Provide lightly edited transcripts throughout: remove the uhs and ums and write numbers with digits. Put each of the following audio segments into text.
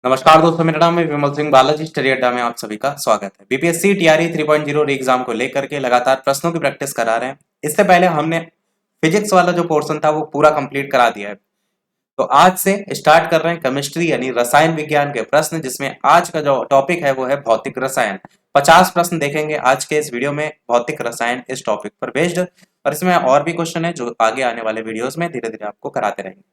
नमस्कार दोस्तों, मेरा नाम है विमल सिंह बालाजी। स्टडी अड्डा में आप सभी का स्वागत है। बीपीएससी टीआरई 3.0 एग्जाम को लेकर के लगातार प्रश्नों की प्रैक्टिस करा रहे हैं। इससे पहले हमने फिजिक्स वाला जो पोर्शन था वो पूरा कंप्लीट करा दिया है। तो आज से स्टार्ट कर रहे हैं केमिस्ट्री यानी रसायन विज्ञान के प्रश्न, जिसमें आज का जो टॉपिक है वो है भौतिक रसायन। 50 प्रश्न देखेंगे आज के इस वीडियो में भौतिक रसायन इस टॉपिक पर बेस्ड, और इसमें और भी क्वेश्चन है जो आगे आने वाले वीडियोस में धीरे धीरे आपको कराते रहेंगे।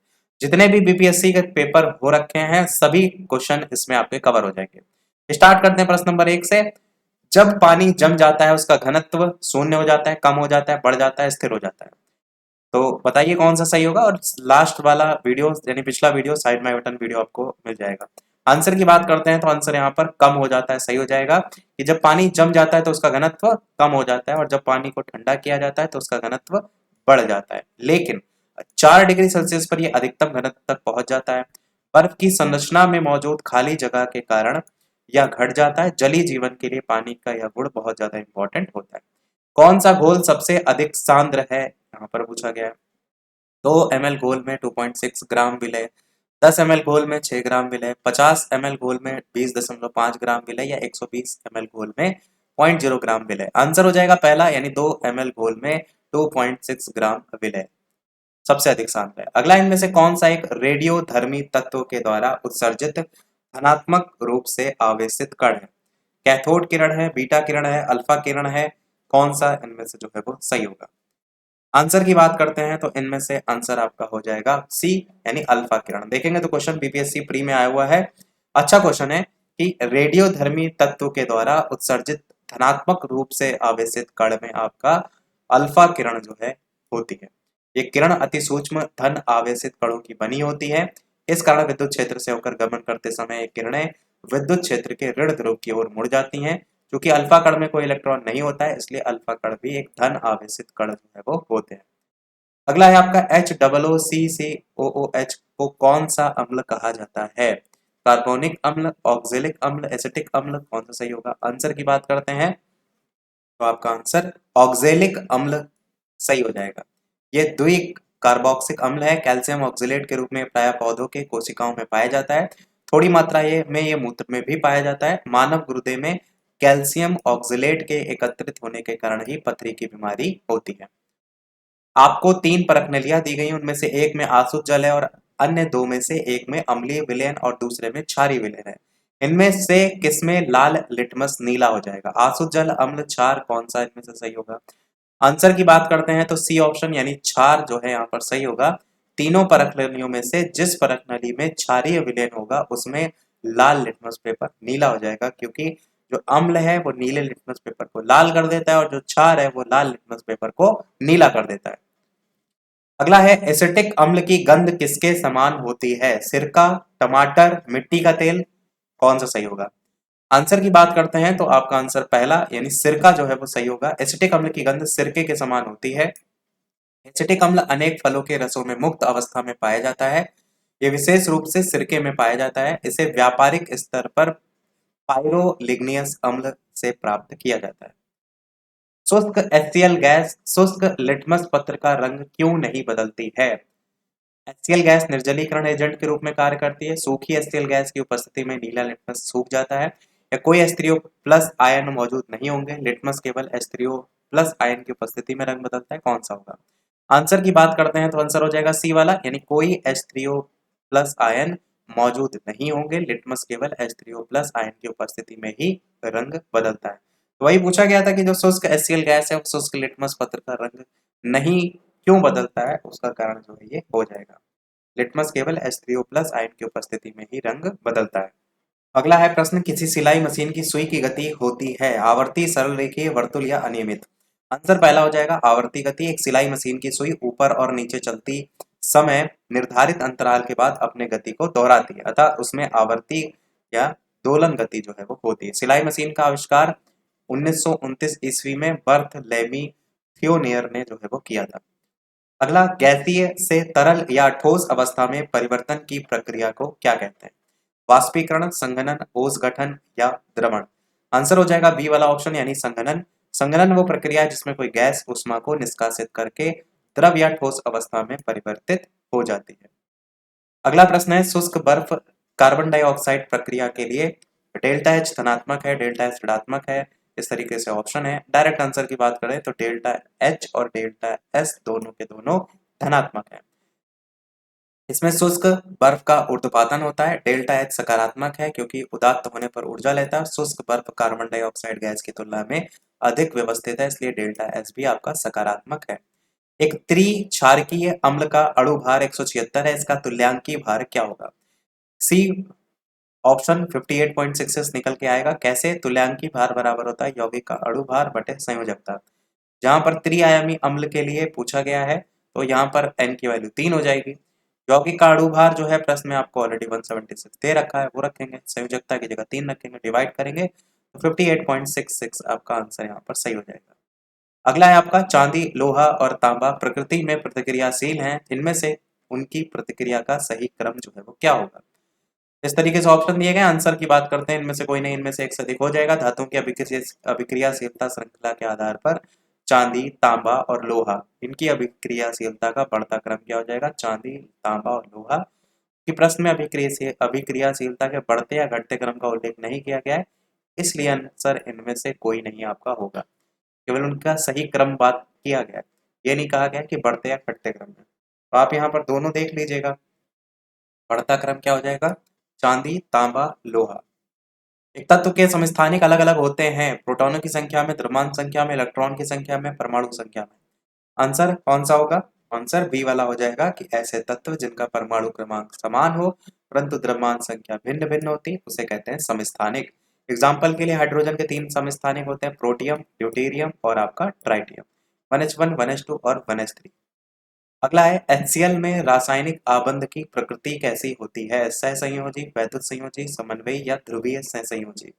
जितने भी बीपीएससी के पेपर हो रखे हैं सभी क्वेश्चन इसमें आपके कवर हो जाएंगे। स्टार्ट करते हैं प्रश्न नंबर 1 से। जब पानी जम जाता है उसका घनत्व शून्य हो जाता है, कम हो जाता है, बढ़ जाता है, स्थिर हो जाता है। तो बताइए कौन सा सही होगा। और लास्ट वाला वीडियो यानी पिछला वीडियो साइड में बटन वीडियो आपको मिल जाएगा। आंसर की बात करते हैं तो आंसर यहाँ पर कम हो जाता है सही हो जाएगा कि जब पानी जम जाता है तो उसका घनत्व कम हो जाता है, और जब पानी को ठंडा किया जाता है तो उसका घनत्व बढ़ जाता है। लेकिन 4 डिग्री सेल्सियस पर यह अधिकतम घनत्व तक पहुंच जाता है। बर्फ की संरचना में मौजूद खाली जगह के कारण यह घट जाता है। जलीय जीवन के लिए पानी का यह गुण बहुत ज्यादा इंपॉर्टेंट होता है। कौन सा घोल सबसे अधिक सांद्र है, यहाँ पर पूछा गया है। 2 ml घोल में 2.6 ग्राम विलय, 10 ml घोल में 6 ग्राम विलय, 50 ml घोल में 20.5 ग्राम विलय, या 120 ml घोल में 0.0 ग्राम विलय। आंसर हो जाएगा पहला यानी 2 ml घोल में 2.6 ग्राम विलय सबसे अधिक सांद्र है। अगला इनमें से कौन सा एक रेडियोधर्मी तत्व के द्वारा उत्सर्जित धनात्मक रूप से आवेशित कण है। कैथोड किरण है, बीटा किरण है, अल्फा किरण है, कौन सा इनमें से जो है वो सही होगा। आंसर की बात करते हैं तो इनमें से आंसर आपका हो जाएगा सी यानी अल्फा किरण। देखेंगे तो क्वेश्चन बीपीएससी प्री में आया हुआ है। अच्छा क्वेश्चन है कि रेडियोधर्मी तत्व के द्वारा उत्सर्जित धनात्मक रूप से आवेशित कण में आपका अल्फा किरण जो है होती है। ये किरण अति सूक्ष्म धन आवेशित कणों की बनी होती है। इस कारण विद्युत क्षेत्र से होकर गमन करते समय ये किरणें विद्युत क्षेत्र के ऋण ध्रुव की ओर मुड़ जाती हैं। क्योंकि अल्फा कण में कोई इलेक्ट्रॉन नहीं होता है, इसलिए अल्फा कण भी एक धन आवेशित कण जो है वो होते हैं। अगला है आपका HOOCCOOH को कौन सा अम्ल कहा जाता है। कार्बोनिक अम्ल, ऑक्जेलिक अम्ल, एसिटिक अम्ल, कौन सा सही होगा। आंसर की बात करते हैं तो आपका आंसर ऑक्जेलिक अम्ल सही हो जाएगा। ये द्वि कार्बोक्सिक अम्ल है। कैल्शियम ऑक्जेलेट के रूप में प्राय पौधों के कोशिकाओं में पाया जाता है। थोड़ी मात्रा ये मूत्र में भी पाया जाता है। मानव गुर्दे में कैल्शियम ऑक्जेलेट के एकत्रित होने के कारण ही पथरी की बीमारी होती है। आपको 3 परखनलियां दी गई, उनमें से एक में आसुत जल है और अन्य 2 में से एक में अम्लीय विलयन और दूसरे में क्षारीय विलयन है। इनमें से किसमें लाल लिटमस नीला हो जाएगा। आसुत जल, अम्ल, क्षार, कौन सा इनमें से सही होगा। आंसर की बात करते हैं तो सी ऑप्शन यानी क्षार जो है यहाँ पर सही होगा। तीनों परखनलियों में से जिस परखनली में क्षारीय विलयन होगा उसमें लाल लिटमस पेपर नीला हो जाएगा, क्योंकि जो अम्ल है वो नीले लिटमस पेपर को लाल कर देता है और जो क्षार है वो लाल लिटमस पेपर को नीला कर देता है। अगला है एसिटिक अम्ल की गंध किसके समान होती है। सिरका, टमाटर, मिट्टी का तेल, कौन सा सही होगा। आंसर की बात करते हैं तो आपका आंसर पहला यानी सिरका जो है वो सही होगा। एसिटिक अम्ल की गंध सिरके के समान होती है। एसिटिक अम्ल अनेक फलों के रसों में मुक्त अवस्था में पाया जाता है। ये विशेष रूप से सिरके में पाया जाता है। इसे व्यापारिक स्तर पर पायरोलिग्नियस अम्ल से प्राप्त किया जाता है। शुष्क HCl गैस शुष्क लिटमस पत्र का रंग क्यों नहीं बदलती है। HCl गैस निर्जलीकरण एजेंट के रूप में कार्य करती है। सूखी HCl गैस की उपस्थिति में नीला लिटमस सूख जाता है। या कोई H3O प्लस आयन मौजूद नहीं होंगे, लिटमस केवल H3O प्लस आयन की उपस्थिति में रंग बदलता है, कौन सा होगा। आंसर की बात करते हैं तो आंसर हो जाएगा सी वाला यानी कोई H3O प्लस आयन मौजूद नहीं होंगे, लिटमस केवल H3O प्लस आयन की उपस्थिति में ही रंग बदलता है। तो वही पूछा गया था कि जो शुष्क HCl गैस है वो शुष्क लिटमस पत्र का रंग नहीं क्यों बदलता है, उसका कारण जो है ये हो जाएगा। लिटमस केवल H3O प्लस आयन की उपस्थिति में ही रंग बदलता है। अगला है प्रश्न, किसी सिलाई मशीन की सुई की गति होती है आवर्ती, सरल रेखीय, वर्तुल या अनियमित। आंसर पहला हो जाएगा आवर्ती गति। एक सिलाई मशीन की सुई ऊपर और नीचे चलती समय निर्धारित अंतराल के बाद अपने गति को दोहराती है, अतः उसमें आवर्ती या दोलन गति जो है वो होती है। सिलाई मशीन का आविष्कार 1929 ईस्वी में बर्थ लेमी थियोनियर ने जो है वो किया था। अगला, गैसीय से तरल या ठोस अवस्था में परिवर्तन की प्रक्रिया को क्या कहते हैं। वाष्पीकरण, संघनन, ओस गठन या द्रवण। आंसर हो जाएगा बी वाला ऑप्शन यानी संघनन। संघनन वो प्रक्रिया है जिसमें कोई गैस उष्मा को निष्कासित करके द्रव या ठोस अवस्था में परिवर्तित हो जाती है। अगला प्रश्न है, शुष्क बर्फ कार्बन डाइऑक्साइड प्रक्रिया के लिए डेल्टा एच धनात्मक है, डेल्टा एच ऋणात्मक है, इस तरीके से ऑप्शन है। डायरेक्ट आंसर की बात करें तो डेल्टा एच और डेल्टा एस दोनों के दोनों धनात्मक है। इसमें शुष्क बर्फ का ऊर्ध्वपातन होता है। डेल्टा एच सकारात्मक है क्योंकि उदात्त होने पर ऊर्जा लेता है। शुष्क बर्फ कार्बन डाइऑक्साइड गैस की तुलना में अधिक व्यवस्थित है, इसलिए डेल्टा एच भी आपका सकारात्मक है। एक त्रिक्षारकीय अम्ल का अणु भार 176 है, इसका तुल्यांकीय भार क्या होगा? सी ऑप्शन 58.66 निकल के आएगा। कैसे? तुल्यांकीय भार बराबर होता है यौगिक का अणु भार बटे संयोजकता। जहां पर त्रिआयामी अम्ल के लिए पूछा गया है तो यहाँ पर n की वैल्यू 3 हो जाएगी। यौगिक का अणु भार जो है प्रश्न में आपको ऑलरेडी 176 दे रखा है, वो रखेंगे। संयोजकता की जगह 3 रखेंगे, डिवाइड करेंगे तो 58.66 आपका आंसर यहाँ पर सही हो जाएगा। अगला है आपका चांदी, लोहा और तांबा प्रकृति में प्रतिक्रियाशील हैं, इनमें से उनकी प्रतिक्रिया का सही क्रम जो है वो क्या होगा? इस तरीके से ऑप्शन दिए गए। आंसर की बात करते हैं, इनमें से कोई नहीं, इनमें से एक से अधिक हो जाएगा। धातुओं की अभिक्रियाशीलता श्रृंखला के आधार पर चांदी, तांबा और लोहा, इनकी अभिक्रियाशीलता का बढ़ता क्रम क्या हो जाएगा? चांदी, तांबा और लोहा की प्रश्न में अभिक्रियाशीलता के बढ़ते या घटते क्रम का उल्लेख नहीं किया गया है, इसलिए आंसर इनमें से कोई नहीं आपका होगा। केवल उनका सही क्रम बात किया गया है, ये नहीं कहा गया कि बढ़ते या घटते क्रम में। तो आप यहाँ पर दोनों देख लीजिएगा। बढ़ता क्रम क्या हो जाएगा? चांदी, तांबा, लोहा। एक तत्व के समस्थानिक अलग अलग होते हैं, प्रोटॉनों की संख्या में, द्रव्यमान संख्या में, इलेक्ट्रॉन की संख्या में, परमाणु संख्या में। आंसर कौन सा होगा? आंसर बी वाला हो जाएगा कि ऐसे तत्व जिनका परमाणु क्रमांक समान हो परंतु द्रव्यमान संख्या भिन्न भिन्न होती, उसे कहते हैं समस्थानिक। एग्जाम्पल के लिए हाइड्रोजन के 3 समस्थानिक होते हैं, प्रोटियम, ड्यूटेरियम और आपका ट्राइटियम, 1s1, 1s2 और 1s3। अगला है HCl में रासायनिक आबंध की प्रकृति कैसी होती है? सहसंयोजी, वैद्युत संयोजी, समन्वयी या ध्रुवीय सहसंयोजी?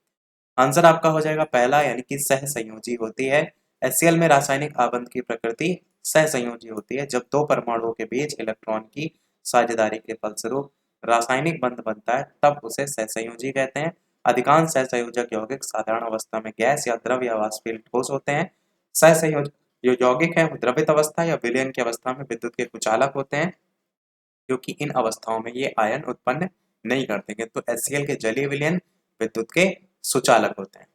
आंसर आपका हो जाएगा पहला, यानी कि सहसंयोजी होती है। HCl में रासायनिक आबंध की प्रकृति सहसंयोजी होती है। जब दो परमाणुओं के बीच इलेक्ट्रॉन की साझेदारी के फलस्वरूप रासायनिक बंध बनता है तब उसे सहसंयोजी कहते हैं। अधिकांश सहसंयोजक यौगिक साधारण अवस्था में गैस या द्रव या वाष्पशील ठोस होते हैं। सहसंयोजक जो यौगिक है वो द्रवित अवस्था या विलयन की अवस्था में विद्युत के कुचालक होते हैं, क्योंकि इन अवस्थाओं में ये आयन उत्पन्न नहीं करते, किंतु HCl के जलीय विलयन विद्युत के सुचालक होते हैं।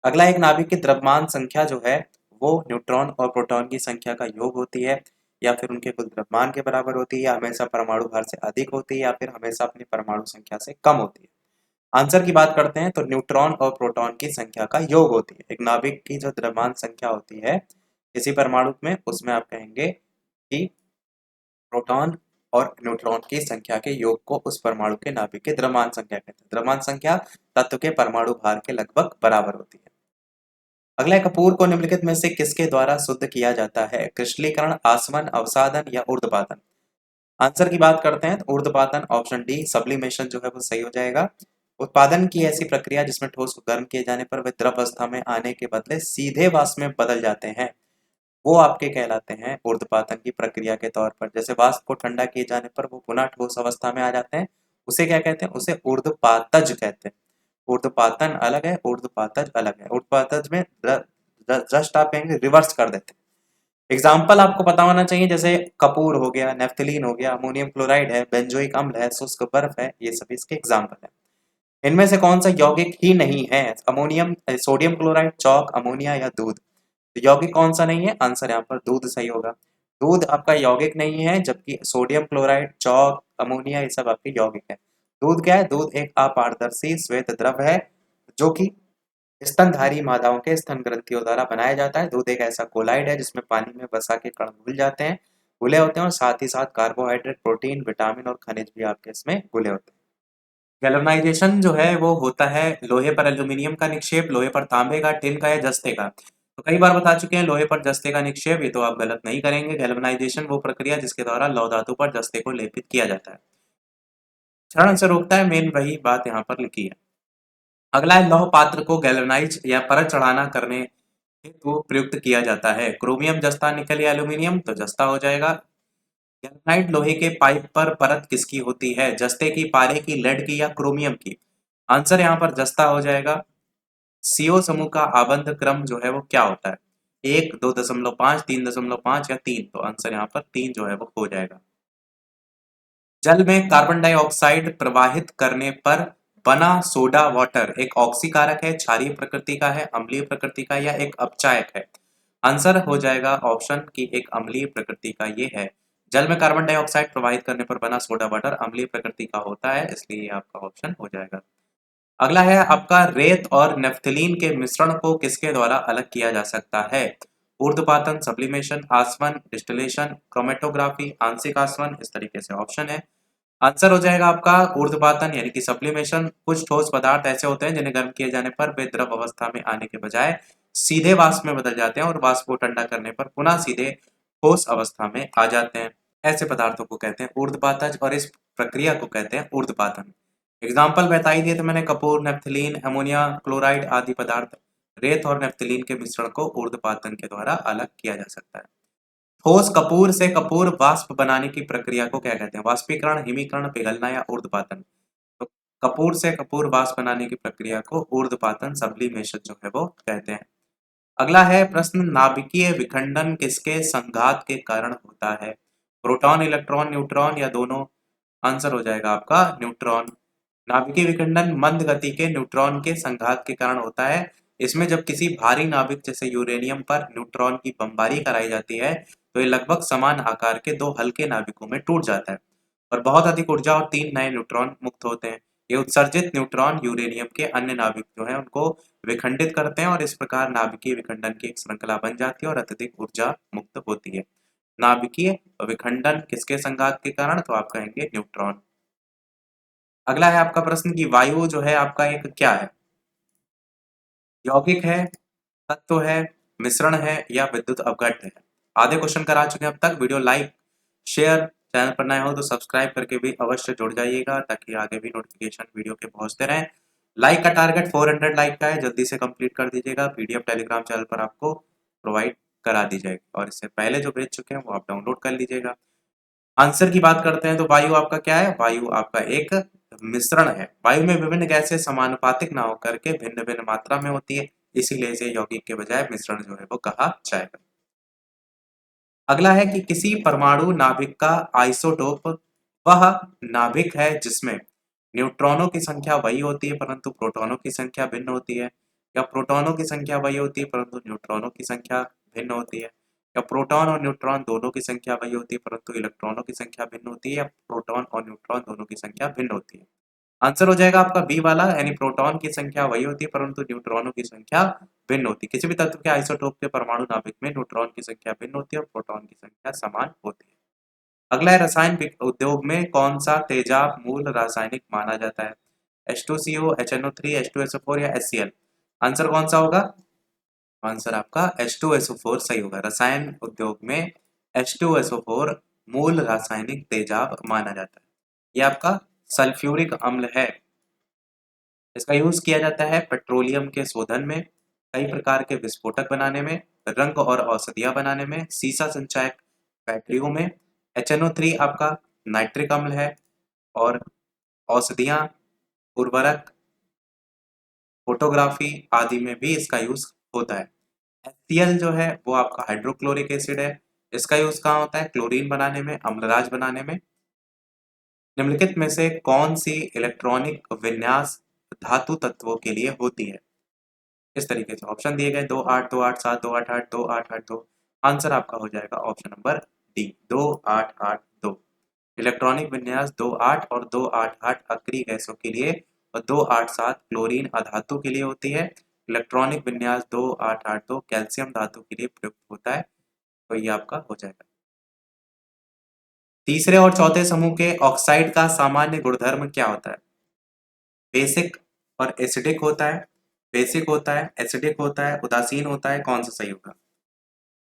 अगला एक नाभिक की द्रव्यमान संख्या जो है वो न्यूट्रॉन और प्रोटॉन की संख्या का योग होती है, या फिर उनके कुल द्रव्यमान के बराबर होती है, या हमेशा परमाणु भार से अधिक होती है, या फिर हमेशा अपनी परमाणु संख्या से कम होती है। आंसर की बात करते हैं तो न्यूट्रॉन और प्रोटॉन की संख्या का योग होती है। एक नाभिक की जो द्रव्यमान संख्या होती है किसी परमाणु में, उसमें आप कहेंगे कि प्रोटॉन और न्यूट्रॉन की संख्या के योग को उस परमाणु के नाभिक की द्रव्यमान संख्या कहते हैं। द्रव्यमान संख्या तत्व के परमाणु भार के लगभग बराबर होती है। अगला कपूर को निम्नलिखित में से किसके द्वारा शुद्ध किया जाता है? क्रिस्टलीकरण, आसवन, अवसादन या ऊर्ध्वपातन? आंसर की बात करते हैं तो ऊर्ध्वपातन, ऑप्शन डी सब्लिमेशन जो है वो सही हो जाएगा। उत्पादन की ऐसी प्रक्रिया जिसमें ठोस को गर्म किए जाने पर वे द्रव अवस्था में आने के बदले सीधे वाष्प में बदल जाते हैं, वो आपके कहलाते हैं ऊर्ध्वपातन की प्रक्रिया के तौर पर। जैसे वाष्प को ठंडा किए जाने पर वो पुनः ठोस अवस्था में आ जाते हैं, उसे क्या कहते हैं? उसे ऊर्ध्वपातज कहते हैं। ऊर्ध्वपातन अलग है, ऊर्ध्वपातज अलग है। ऊर्ध्वपातज में जस्ट आप कहेंगे रिवर्स कर देते हैं। एग्जाम्पल आपको पता होना चाहिए, जैसे कपूर हो गया, नेफ्थलीन हो गया, अमोनियम क्लोराइड है, बेंजोइक अम्ल है, शुष्क बर्फ है, ये सभी इसके एग्जाम्पल है। इनमें से कौन सा यौगिक ही नहीं है? अमोनियम, सोडियम क्लोराइड, चौक, अमोनिया या दूध? तो यौगिक कौन सा नहीं है? आंसर यहाँ पर दूध सही होगा। दूध आपका यौगिक नहीं है, जबकि सोडियम क्लोराइड, चौक, अमोनिया ये सब आपके यौगिक है। दूध क्या है? दूध एक अपारदर्शी श्वेत द्रव है जो कि स्तनधारी मादाओं के स्तन ग्रंथियों द्वारा बनाया जाता है। दूध एक ऐसा कोलाइड है जिसमें पानी में वसा के कण घुल जाते हैं, घुले होते हैं, और साथ ही साथ कार्बोहाइड्रेट, प्रोटीन, विटामिन और खनिज भी आपके इसमें घुले होते हैं। गैल्वेनाइजेशन जो है वो होता है लोहे पर एल्यूमिनियम का निक्षेप, लोहे पर तांबे का, टिन का या जस्ते का। तो कई बार बता चुके हैं लोहे पर जस्ते का निक्षेप, ये तो आप गलत नहीं करेंगे। गैल्वेनाइजेशन वो प्रक्रिया जिसके द्वारा लौह धातु पर जस्ते को लेपित किया जाता है। क्षरण से रोकता है, मेन वही बात यहाँ पर लिखी है। अगला है लौह पात्र को गैल्वेनाइज या परत चढ़ाना करने हेतु प्रयुक्त किया जाता है। क्रोमियम, जस्ता, निकल या एल्यूमिनियम? तो जस्ता हो जाएगा। गैल्वेनाइट लोहे के पाइप पर परत किसकी होती है? जस्ते की, पारे की, लेड की या क्रोमियम की? आंसर यहाँ पर जस्ता हो जाएगा। सीओ समूह का आबंध क्रम जो है वो क्या होता है? 1, 2.5, 3.5 या 3? तो आंसर यहाँ पर 3 जो है वो हो जाएगा। जल में कार्बन डाइऑक्साइड प्रवाहित करने पर बना सोडा वाटर एक ऑक्सीकारक है, क्षारीय प्रकृति का है, अम्लीय प्रकृति का या एक अपचायक है। आंसर हो जाएगा ऑप्शन की एक अम्लीय प्रकृति का ये है। जल में कार्बन डाइऑक्साइड प्रवाहित करने पर बना सोडा वाटर अम्लीय प्रकृति का होता है, इसलिए ये आपका ऑप्शन हो जाएगा। अगला है आपका रेत और नेफ्थलीन के मिश्रण को किसके द्वारा अलग किया जा सकता है? ऊर्ध्वपातन, सब्लिमेशन, आसवन, डिस्टिलेशन, क्रोमेटोग्राफी, आंशिक आसवन, इस तरीके से ऑप्शन है। आंसर हो जाएगा आपका ऊर्ध्वपातन यानी कि सब्लिमेशन। कुछ ठोस पदार्थ ऐसे होते हैं जिन्हें गर्म किए जाने पर वे द्रव अवस्था में आने के बजाय सीधे वाष्प में बदल जाते हैं और वाष्प को ठंडा करने पर पुनः सीधे ठोस अवस्था में आ जाते हैं। ऐसे पदार्थों को कहते हैं ऊर्ध्वपातज और इस प्रक्रिया को कहते हैं ऊर्ध्वपातन। एग्जाम्पल बता ही दिए थे मैंने, कपूर, नेफ्थलीन, अमोनिया क्लोराइड आदि पदार्थ। रेत और नेफ्थलीन के मिश्रण को ऊर्ध्वपातन के द्वारा अलग किया जा सकता है। ठोस कपूर से कपूर वाष्प बनाने की प्रक्रिया को क्या कहते हैं? वाष्पीकरण, हिमीकरण, पिघलना या ऊर्ध्वपातन? तो कपूर से कपूर वाष्प बनाने की प्रक्रिया को ऊर्ध्वपातन, सब्लिमेशन जो है वो कहते हैं। अगला है प्रश्न, नाभिकीय विखंडन किसके संघात के कारण होता है? प्रोटॉन, इलेक्ट्रॉन, न्यूट्रॉन या दोनों? आंसर हो जाएगा आपका न्यूट्रॉन। नाभिकीय विखंडन मंद गति के न्यूट्रॉन के संघात के कारण होता है। इसमें जब किसी भारी नाभिक जैसे यूरेनियम पर न्यूट्रॉन की बमबारी कराई जाती है तो ये लगभग समान आकार के दो हल्के नाभिकों में टूट जाता है और बहुत अधिक ऊर्जा और 3 नए न्यूट्रॉन मुक्त होते हैं। ये उत्सर्जित न्यूट्रॉन यूरेनियम के अन्य नाभिक जो है उनको विखंडित करते हैं और इस प्रकार नाभिकीय विखंडन की एक श्रृंखला बन जाती है और अत्यधिक ऊर्जा मुक्त होती है। नाभिकीय विखंडन किसके संघात के कारण? तो आप कहेंगे न्यूट्रॉन। अगला है आपका प्रश्न कि वायु जो है आपका एक क्या है? यौगिक है, तत्व है, मिश्रण है या विद्युत अपघट्य है? आधे क्वेश्चन करा चुके हैं अब तक। वीडियो लाइक, शेयर, चैनल पर नए हो तो सब्सक्राइब करके भी अवश्य जुड़ जाइएगा ताकि आगे भी नोटिफिकेशन वीडियो के पहुंचते रहें। लाइक का टारगेट 400 लाइक का है, जल्दी से कंप्लीट कर दीजिएगा। पीडीएफ टेलीग्राम चैनल पर आपको प्रोवाइड करा दी जाएगी और इससे पहले जो भेज चुके हैं वो आप डाउनलोड कर लीजिएगा। आंसर की बात करते हैं तो वायु आपका क्या है? वायु आपका एक मिश्रण है। वायु में विभिन्न गैसें समानुपातिक ना होकर के भिन्न भिन्न मात्रा में होती है, इसीलिए इसे यौगिक के बजाय मिश्रण जो है वो कहा जाएगा। अगला है कि किसी परमाणु नाभिक का आइसोटोप वह नाभिक है जिसमें न्यूट्रॉनों की संख्या वही होती है परंतु प्रोटॉनों की संख्या भिन्न होती है, या प्रोटॉनों की संख्या वही होती है परंतु न्यूट्रॉनों की संख्या भिन्न होती है, या प्रोटॉन और न्यूट्रॉन दोनों की संख्या वही होती है परंतु इलेक्ट्रॉनों की संख्या भिन्न होती है, या प्रोटॉन और न्यूट्रॉन दोनों की संख्या भिन्न होती है। आंसर हो जाएगा आपका बी वाला, यानी प्रोटॉन की संख्या वही होती है परंतु न्यूट्रॉनों की संख्या भिन्न होती है। किसी भी तत्व के आइसोटोप के परमाणु नाभिक में न्यूट्रॉन की संख्या भिन्न होती है और प्रोटॉन की संख्या समान होती है। अगला है रसायन उद्योग में कौन सा तेजाब मूल रासायनिक माना जाता है? H2CO, HNO3, H2SO4 या HCl? आंसर कौन सा होगा? आंसर आपका H2SO4 सही होगा। रसायन उद्योग में H2SO4 मूल रासायनिक तेजाब माना जाता है। यह आपका सल्फ्यूरिक अम्ल है। इसका यूज किया जाता है पेट्रोलियम के शोधन में, कई प्रकार के विस्फोटक बनाने में, रंग और औषधियां बनाने में, सीसा संचायक बैटरियों में। HNO3 आपका नाइट्रिक अम्ल है और औषधियां, उर्वरक, फोटोग्राफी आदि में भी इसका यूज होता है। HCl जो है वो आपका हाइड्रोक्लोरिक एसिड है। इसका यूज कहाँ होता है? क्लोरीन बनाने में, अम्लराज बनाने में। निम्नलिखित में से कौन सी इलेक्ट्रॉनिक विन्यास धातु तत्वों के लिए होती है? इस तरीके से ऑप्शन दिए गए 28, 287, 288, 2882। आंसर आपका हो जाएगा ऑप्शन नंबर डी, 2882। इलेक्ट्रॉनिक विन्यास 28 और 288 अक्रिय गैसों के लिए और 287 क्लोरीन अधातु के लिए होती है। इलेक्ट्रॉनिक विन्यास 2882 कैल्शियम धातु के लिए प्रयुक्त होता है। तो ये आपका हो जाएगा। तीसरे और चौथे समूह के ऑक्साइड का सामान्य गुणधर्म क्या होता है? बेसिक और एसिडिक होता है, बेसिक होता है, एसिडिक होता है, उदासीन होता है, कौन सा सही होगा?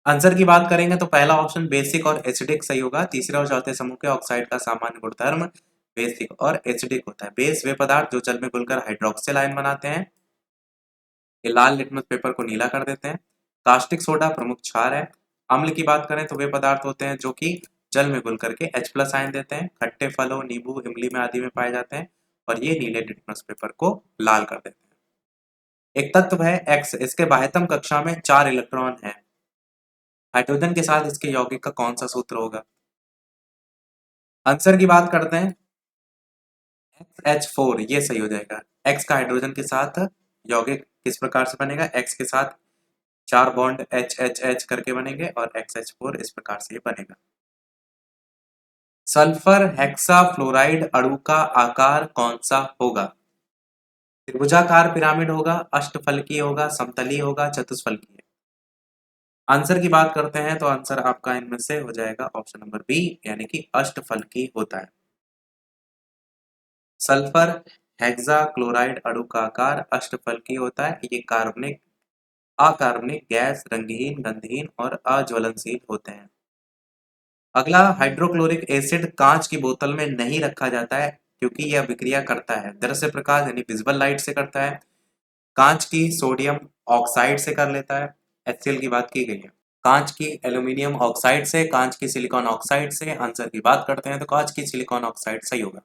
आंसर की बात करेंगे तो पहला ऑप्शन बेसिक और एसिडिक सही होगा। तीसरे और चौथे समूह के ऑक्साइड का सामान्य गुणधर्म बेसिक और एसिडिक होता है। बेस वे पदार्थ जो जल में घुलकर हाइड्रोक्सिल आयन बनाते हैं, ये लाल लिटमस पेपर को नीला कर देते हैं। कास्टिक सोडा प्रमुख क्षार है। अम्ल की बात करें तो वे पदार्थ होते हैं जो कि जल में घुल करके H+ आयन देते हैं। खट्टे फलों, नींबू, इमली में आदि में पाए जाते हैं और ये नीले लिटमस पेपर को लाल कर देते हैं। एक तत्व है X, इसके बाह्यतम कक्षा में 4 इलेक्ट्रॉन है। हाइड्रोजन के साथ इसके यौगिक का कौन सा सूत्र होगा? आंसर की बात करते हैं, H4 ये सही हो जाएगा। X का हाइड्रोजन के साथ यौगिक किस प्रकार से बनेगा, X के साथ 4 बॉन्ड H H H करके बनेंगे और XH4 इस प्रकार से ये बनेगा। सल्फर हेक्साफ्लोराइड अणु का आकार कौन सा होगा? त्रिभुजाकार पिरामिड होगा, अष्टफलकीय होगा, समतलीय होगा, चतुष्फलकीय। आंसर की बात करते हैं तो आंसर आपका इनमें से हो जाएगा ऑप्शन नंबर बी, यानी कि अष्टफलकीय होता है। सल्फर हेक्साक्लोराइड अणु का आकार अष्टफलकीय होता है। ये कार्बनिक, अकार्बनिक गैस, रंगहीन, गंधहीन और अज्वलनशील होते हैं। अगला, हाइड्रोक्लोरिक एसिड कांच की बोतल में नहीं रखा जाता है क्योंकि यह अभिक्रिया करता है दृश्य प्रकाश यानी विजिबल लाइट से करता है, कांच की सोडियम ऑक्साइड से कर लेता है, HCl की बात की गई है, कांच की एल्यूमिनियम ऑक्साइड से, कांच की सिलिकॉन ऑक्साइड से। आंसर की बात करते हैं तो कांच की सिलिकॉन ऑक्साइड सही होगा।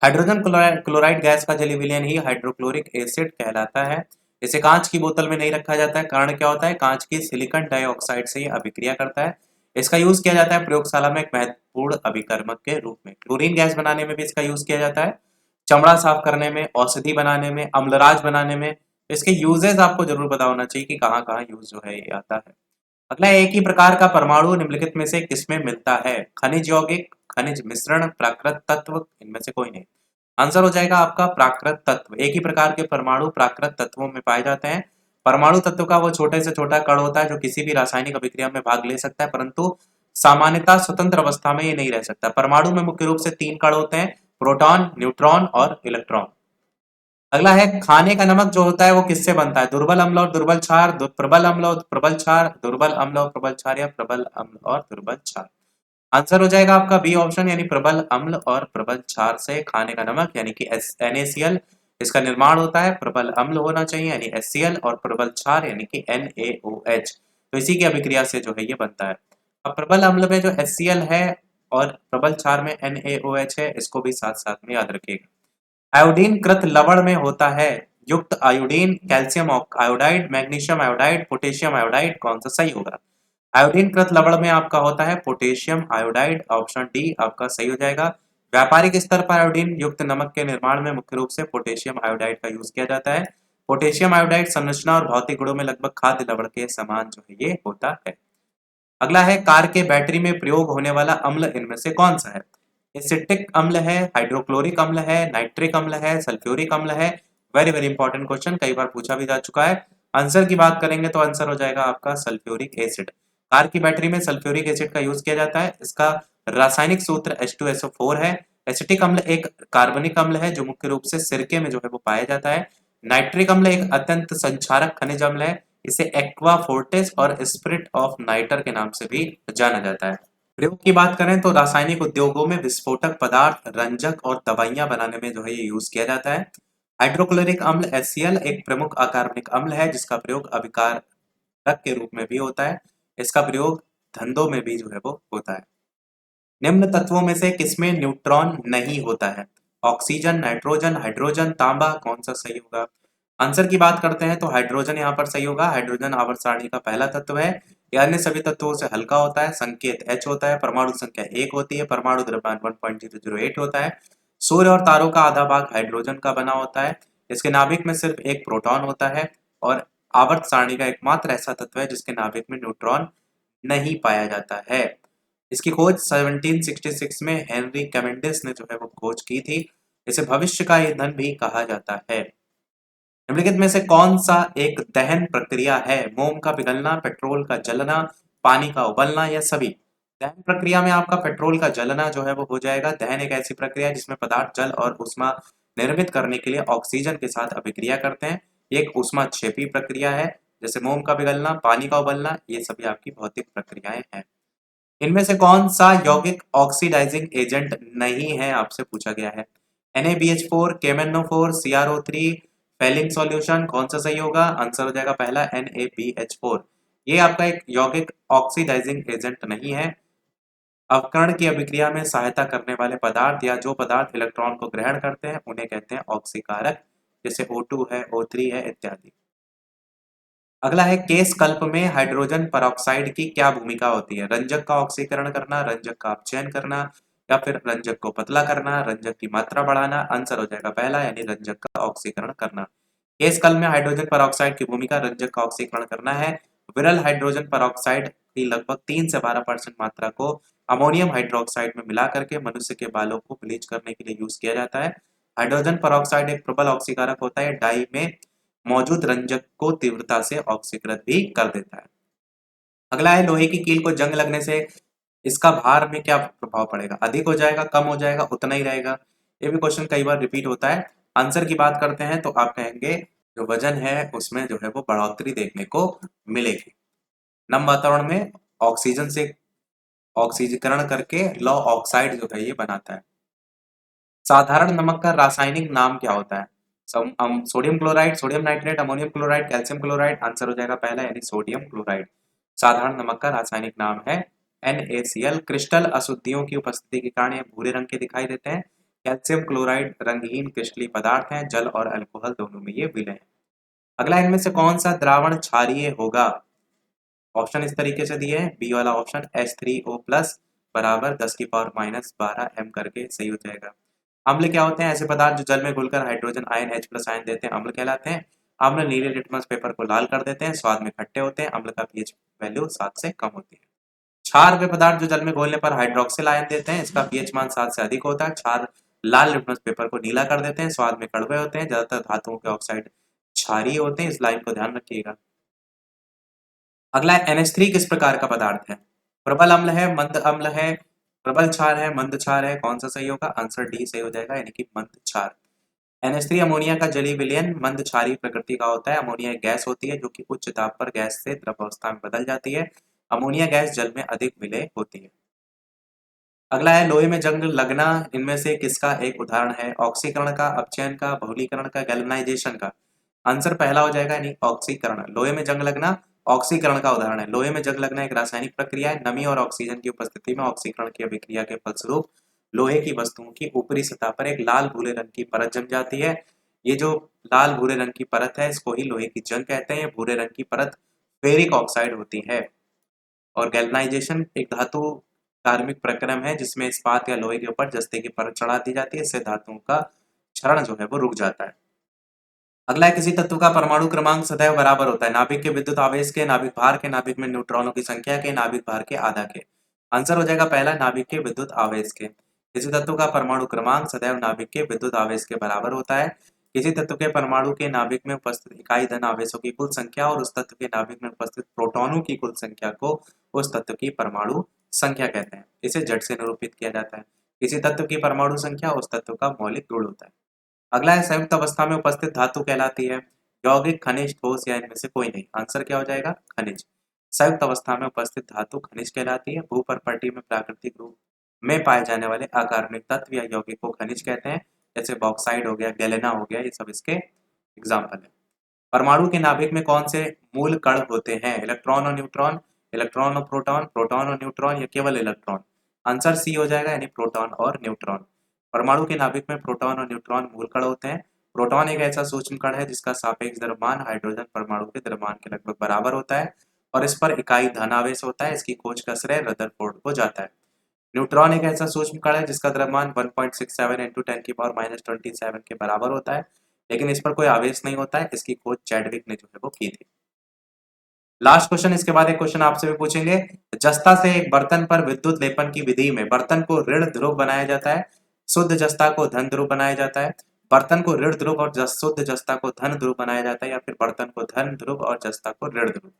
हाइड्रोजन क्लोराइड गैस का जलीय विलयन ही हाइड्रोक्लोरिक एसिड कहलाता है। इसे कांच की बोतल में नहीं रखा जाता है, कारण क्या होता है, कांच की सिलिकॉन डाइऑक्साइड से ये अभिक्रिया करता है। इसका यूज किया जाता है प्रयोगशाला में एक महत्वपूर्ण अभिकर्मक के रूप में। क्लोरीन गैस बनाने में भी इसका यूज किया जाता है, चमड़ा साफ करने में, औषधि बनाने में, अम्लराज बनाने में। इसके यूजेस आपको जरूर पता होना चाहिए कि कहाँ कहाँ यूज जो है ये आता है। अगला, एक ही प्रकार का परमाणु निम्नलिखित में से किसमें मिलता है? खनिज यौगिक, खनिज मिश्रण, प्राकृत तत्व, इनमें से कोई नहीं। आंसर हो जाएगा आपका प्राकृत तत्व। एक ही प्रकार के परमाणु प्राकृत तत्वों में पाए जाते हैं। परमाणु तत्व का वो छोटे से छोटा कण होता है जो किसी भी रासायनिक अभिक्रिया में भाग ले सकता है, परंतु सामान्यतः स्वतंत्र अवस्था में ये नहीं रह सकता। परमाणु में मुख्य रूप से 3 कण होते हैं, प्रोटॉन, न्यूट्रॉन और इलेक्ट्रॉन। अगला है, खाने का नमक जो होता है वो किससे बनता है? दुर्बल अम्ल और दुर्बल क्षार, प्रबल अम्ल और प्रबल क्षार, दुर्बल अम्ल और प्रबल क्षार, या प्रबल अम्ल और दुर्बल क्षार। आंसर हो जाएगा आपका बी ऑप्शन, यानी प्रबल अम्ल और प्रबल क्षार से खाने का नमक यानी कि NaCl इसका निर्माण होता है। प्रबल अम्ल होना चाहिए यानी HCl, और प्रबल क्षार यानी कि NaOH, तो इसी की अभिक्रिया से जो है ये बनता है। अब प्रबल अम्ल में जो HCl है और प्रबल क्षार में NaOH है, इसको भी साथ साथ में याद रखिएगा। आयोडीन कृत लवण में होता है युक्त iodine, calcium iodide, magnesium iodide, potassium iodide, कौन सा सही होगा? आयोडीन कृत लवण में आपका होता है पोटेशियम आयोडाइड, ऑप्शन डी आपका सही हो जाएगा। व्यापारिक स्तर पर आयोडीन युक्त नमक के निर्माण में मुख्य रूप से पोटेशियम आयोडाइड का यूज किया जाता है। पोटेशियम आयोडाइड संरचना और भौतिक गुणों में लगभग खाद्य लवण के समान जो है ये होता है। अगला है, कार के बैटरी में प्रयोग होने वाला अम्ल इनमें से कौन सा है? एसिटिक अम्ल है, हाइड्रोक्लोरिक अम्ल है, नाइट्रिक अम्ल है, सल्फ्यूरिक अम्ल है। वेरी वेरी इंपॉर्टेंट क्वेश्चन, कई बार पूछा भी जा चुका है। आंसर की बात करेंगे तो आंसर हो जाएगा आपका सल्फ्यूरिक एसिड। कार की बैटरी में सल्फ्यूरिक एसिड का यूज किया जाता है। इसका रासायनिक सूत्र H2SO4 है। एसिटिक अम्ल एक कार्बनिक अम्ल है जो मुख्य रूप से सिरके में जो है वो पाया जाता है। नाइट्रिक अम्ल एक अत्यंत संक्षारक खनिज अम्ल है। इसे एक्वा फोर्टिस और स्पिरिट ऑफ नाइटर के नाम से भी जाना जाता है। प्रयोग की बात करें तो रासायनिक उद्योगों में विस्फोटक पदार्थ, रंजक और दवाइयां बनाने में जो है ये यूज किया जाता है। हाइड्रोक्लोरिक अम्ल HCl एक प्रमुख अकार्बनिक अम्ल है जिसका प्रयोग अभिकारक के रूप में भी होता है। इसका प्रयोग धंधों में भी जो है वो होता है। निम्न तत्वों में से किसमें न्यूट्रॉन नहीं होता है? ऑक्सीजन, नाइट्रोजन, हाइड्रोजन, तांबा, कौन सा सही होगा? आंसर की बात करते हैं तो हाइड्रोजन यहाँ पर सही होगा। हाइड्रोजन आवर्त सारणी का पहला तत्व है। यह अन्य सभी तत्वों से हल्का होता है, संकेत H होता है, परमाणु संख्या 1 होती है, परमाणु द्रव्यमान 1.008 होता है। सूर्य और तारों का आधा भाग हाइड्रोजन का बना होता है। इसके नाभिक में सिर्फ एक प्रोटॉन होता है, और आवर्त सारणी का एकमात्र ऐसा तत्व है जिसके नाभिक में न्यूट्रॉन नहीं पाया जाता है। इसकी खोज 1766 में हेनरी कैवेंडिश ने जो है वो खोज की थी। इसे भविष्य का ईंधन भी कहा जाता है। निम्नलिखित में से कौन सा एक दहन प्रक्रिया है? मोम का पिघलना, पेट्रोल का जलना, पानी का उबलना, या सभी? दहन प्रक्रिया में आपका पेट्रोल का जलना जो है वो हो जाएगा। दहन एक ऐसी प्रक्रिया है जिसमें पदार्थ जल और ऊष्मा निर्मित करने के लिए ऑक्सीजन के साथ अभिक्रिया करते हैं। ये एक ऊष्माक्षेपी प्रक्रिया है। जैसे मोम का पिघलना, पानी का उबलना, ये सभी आपकी भौतिक प्रक्रियाएं हैं। इनमें से कौन सा यौगिक ऑक्सीडाइजिंग एजेंट नहीं है, आपसे पूछा गया है। NaBH4, KMnO4, CrO3, Fehling solution, कौन सा सही होगा? आंसर हो जाएगा पहला NaBH4। ये आपका एक यौगिक ऑक्सीडाइजिंग एजेंट नहीं है। अवकरण की अभिक्रिया में सहायता करने वाले पदार्थ या जो पदार्थ इलेक्ट्रॉन को ग्रहण करते हैं उन्हें कहते हैं ऑक्सीकारक, जैसे O2 है, O3 है इत्यादि। अगला है, केस कल्प में हाइड्रोजन परऑक्साइड की क्या भूमिका होती है? रंजक का ऑक्सीकरण करना, रंजक का अपचयन करना, या फिर रंजक को पतला करना, रंजक की मात्रा बढ़ाना। आंसर हो जाएगा पहला, यानी रंजक का ऑक्सीकरण करना। केस कल में हाइड्रोजन परऑक्साइड की भूमिका रंजक का ऑक्सीकरण करना है। विरल हाइड्रोजन परऑक्साइड की लगभग 3 से 12% मात्रा को अमोनियम हाइड्रोक्साइड में मिला करके मनुष्य के बालों को ब्लीच करने के लिए यूज किया जाता है। हाइड्रोजन परऑक्साइड एक प्रबल ऑक्सीकारक होता है, डाई में मौजूद रंजक को तीव्रता से ऑक्सीकृत भी कर देता है। अगला है लोहे की कील को जंग लगने से इसका भार में क्या प्रभाव पड़ेगा, अधिक हो जाएगा, कम हो जाएगा, उतना ही रहेगा। ये भी क्वेश्चन कई बार रिपीट होता है। आंसर की बात करते हैं तो आप कहेंगे जो वजन है उसमें जो है वो बढ़ोतरी देखने को मिलेगी। नम वातावरण में ऑक्सीजन से ऑक्सीकरण करके लौ ऑक्साइड जो है ये बनाता है। साधारण नमक का रासायनिक नाम क्या होता है? Sodium chloride, sodium nitrate, ammonium chloride, calcium chloride. Answer हो जाएगा पहला, यानी सोडियम क्लोराइड। साधारण नमक का रासायनिक नाम है NaCl। क्रिस्टल अशुद्धियों की उपस्थिति के कारण ये भूरे रंग के दिखाई देते हैं। कैल्शियम क्लोराइड रंगहीन क्रिस्टलीय पदार्थ है, जल और अल्कोहल दोनों में ये विलय है। अगला, इनमें से कौन सा द्रावण क्षारीय होगा? ऑप्शन इस तरीके से दिए हैं, बी वाला ऑप्शन H3O प्लस बराबर 10⁻⁻12 m करके सही हो जाएगा। अम्ल क्या होते हैं? ऐसे पदार्थ जो जल में घुलकर hydrogen ion H plus ion देते हैं, अम्ल कहलाते हैं। अम्ल नीले लिटमस पेपर को लाल कर देते हैं, स्वाद में खट्टे होते हैं, अम्ल का pH वैल्यू 7 से कम होती है। क्षार वे पदार्थ जो जल में घोलने पर हाइड्रोक्सिल आयन देते हैं, इसका pH मान 7 से अधिक होता है। क्षार लाल लिटमस पेपर को नीला कर देते हैं, स्वाद में कड़वे होते हैं, ज्यादातर धातुओं के ऑक्साइड क्षारीय होते हैं। इस लाइन को ध्यान रखिएगा। अगला है NH3 किस प्रकार का पदार्थ है? प्रबल अम्ल है, मंद अम्ल है, प्रबल क्षार है, मंद क्षार है। कौन सा सही होगा? आंसर डी सही हो जाएगा, यानी कि मंद क्षार। NH3 अमोनिया का जलीय विलयन मंद क्षारीय प्रकृति का होता है। अमोनिया एक गैस होती है जो कि उच्च ताप पर गैस से द्रव अवस्था में बदल जाती है। अमोनिया गैस जल में अधिक विलय होती है। अगला है लोहे में जंग लगना इनमें से किसका एक उदाहरण है? ऑक्सीकरण का, अपचयन का, बहुलीकरण का, गैल्वेनाइजेशन का। आंसर पहला हो जाएगा, यानी ऑक्सीकरण। लोहे में जंग लगना ऑक्सीकरण का उदाहरण है। लोहे में जंग लगना एक रासायनिक प्रक्रिया है। नमी और ऑक्सीजन की उपस्थिति में ऑक्सीकरण की अभिक्रिया के फलस्वरूप लोहे की वस्तुओं की ऊपरी सतह पर एक लाल भूरे रंग की परत जम जाती है। ये जो लाल भूरे रंग की परत है इसको ही लोहे की जंग कहते हैं। भूरे रंग की परत फेरिक ऑक्साइड होती है। और गैल्वेनाइजेशन एक धातु कार्मिक प्रक्रम है जिसमें इस्पात या लोहे के ऊपर जस्ते की परत चढ़ा दी जाती है। इससे धातुओं का क्षरण जो है वो रुक जाता है। अगला है किसी तत्व का परमाणु क्रमांक सदैव बराबर होता है। नाभिक के विद्युत आवेश के, नाभिक भार के, नाभिक में न्यूट्रॉनों की संख्या के, नाभिक भार के आधा के। आंसर हो जाएगा पहला, नाभिक के विद्युत आवेश के। किसी तत्व का परमाणु क्रमांक सदैव नाभिक के विद्युत आवेश के बराबर होता है। किसी तत्व के परमाणु के नाभिक में उपस्थित इकाई धन आवेशों की कुल संख्या और उस तत्व के नाभिक में उपस्थित प्रोटॉनों की कुल संख्या को उस तत्व की परमाणु संख्या कहते हैं। इसे जड़ से निरूपित किया जाता है। किसी तत्व की परमाणु संख्या उस तत्व का मौलिक गुण होता है। अगला है संयुक्त अवस्था में उपस्थित धातु कहलाती है। यौगिक, खनिज, ठोस या इनमें से कोई नहीं। आंसर क्या हो जाएगा? खनिज। संयुक्त अवस्था में उपस्थित धातु खनिज कहलाती है। भूपर्पटी में प्राकृतिक रूप में पाए जाने वाले अकार्बनिक तत्व या यौगिक को खनिज कहते हैं। जैसे बॉक्साइड हो गया, गैलेना हो गया, ये सब इसके एग्जाम्पल है। परमाणु के नाभिक में कौन से मूल कण होते हैं? इलेक्ट्रॉन और न्यूट्रॉन, इलेक्ट्रॉन और प्रोटॉन, प्रोटॉन और न्यूट्रॉन या केवल इलेक्ट्रॉन। आंसर सी हो जाएगा, यानी प्रोटॉन और न्यूट्रॉन। परमाणु के नाभिक में प्रोटॉन और न्यूट्रॉन मूल कण होते हैं। प्रोटॉन एक ऐसा सूक्ष्म कण है जिसका सापेक्ष द्रव्यमान हाइड्रोजन परमाणु के द्रव्यमान के लगभग बराबर होता है और इस पर इकाई धनावेश होता है। इसकी खोज का श्रेय रदरफोर्ड को जाता है। न्यूट्रॉन एक ऐसा सूक्ष्म कण है जिसका द्रव्यमान 1.67 × 10⁻27 के बराबर होता है, लेकिन इस पर कोई आवेश नहीं होता है। इसकी खोज चैडविक ने जो है वो की थी। लास्ट क्वेश्चन, इसके बाद एक क्वेश्चन आपसे भी पूछेंगे। जस्ता से एक बर्तन पर विद्युत लेपन की विधि में बर्तन को ऋण ध्रुव बनाया जाता है, शुद्ध जस्ता को धन ध्रुव बनाया जाता है। बर्तन को ऋण ध्रुव और शुद्ध जस्ता को धन ध्रुव बनाया जाता है, या फिर बर्तन को धन ध्रुव और जस्ता को ऋण ध्रुव।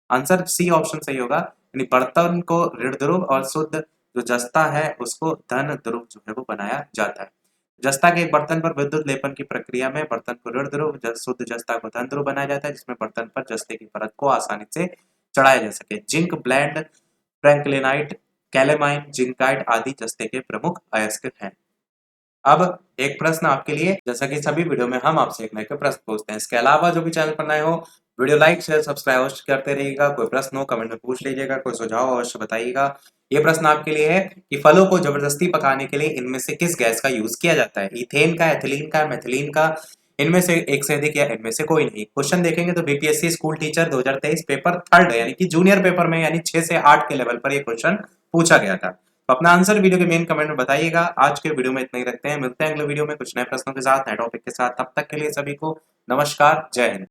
आंसर सी ऑप्शन सही होगा, यानी बर्तन को ऋण ध्रुव और शुद्ध जो जस्ता है उसको धन ध्रुव जो है वो बनाया जाता है। जस्ता के एक बर्तन पर विद्युत लेपन की प्रक्रिया में बर्तन को ऋण ध्रुव, शुद्ध जस्ता को धन ध्रुव बनाया जाता है, जिसमें बर्तन पर जस्ते की परत को आसानी से चढ़ाया जा सके। जिंक ब्लेंड, फ्रैंकलिनाइट, कैलेमाइन, जिंकाइट आदि जस्ते के प्रमुख अयस्क हैं। अब एक प्रश्न आपके लिए, जैसा कि सभी वीडियो में हम आपसे एक नए प्रश्न पूछते हैं। इसके अलावा जो भी चैनल पर नए हो, वीडियो लाइक, शेयर, सब्सक्राइब अवश्य करते रहिएगा। कोई प्रश्न हो कमेंट में पूछ लीजिएगा, कोई सुझाव अवश्य बताइएगा। ये प्रश्न आपके लिए है कि फलों को जबरदस्ती पकाने के लिए इनमें से किस गैस का यूज किया जाता है? इथेन का, एथिलीन का, मेथिलीन का, इनमें से एक से अधिक या इनमें से कोई नहीं। क्वेश्चन देखेंगे तो बीपीएससी स्कूल टीचर 2023 पेपर 3 यानी कि जूनियर पेपर में, यानी 6 से 8 के लेवल पर यह क्वेश्चन पूछा गया था। तो अपना आंसर वीडियो के मेन कमेंट में बताइएगा। आज के वीडियो में इतना ही रखते हैं, मिलते हैं अगले वीडियो में कुछ नए प्रश्नों के साथ, नए टॉपिक के साथ। तब तक के लिए सभी को नमस्कार, जय हिंद।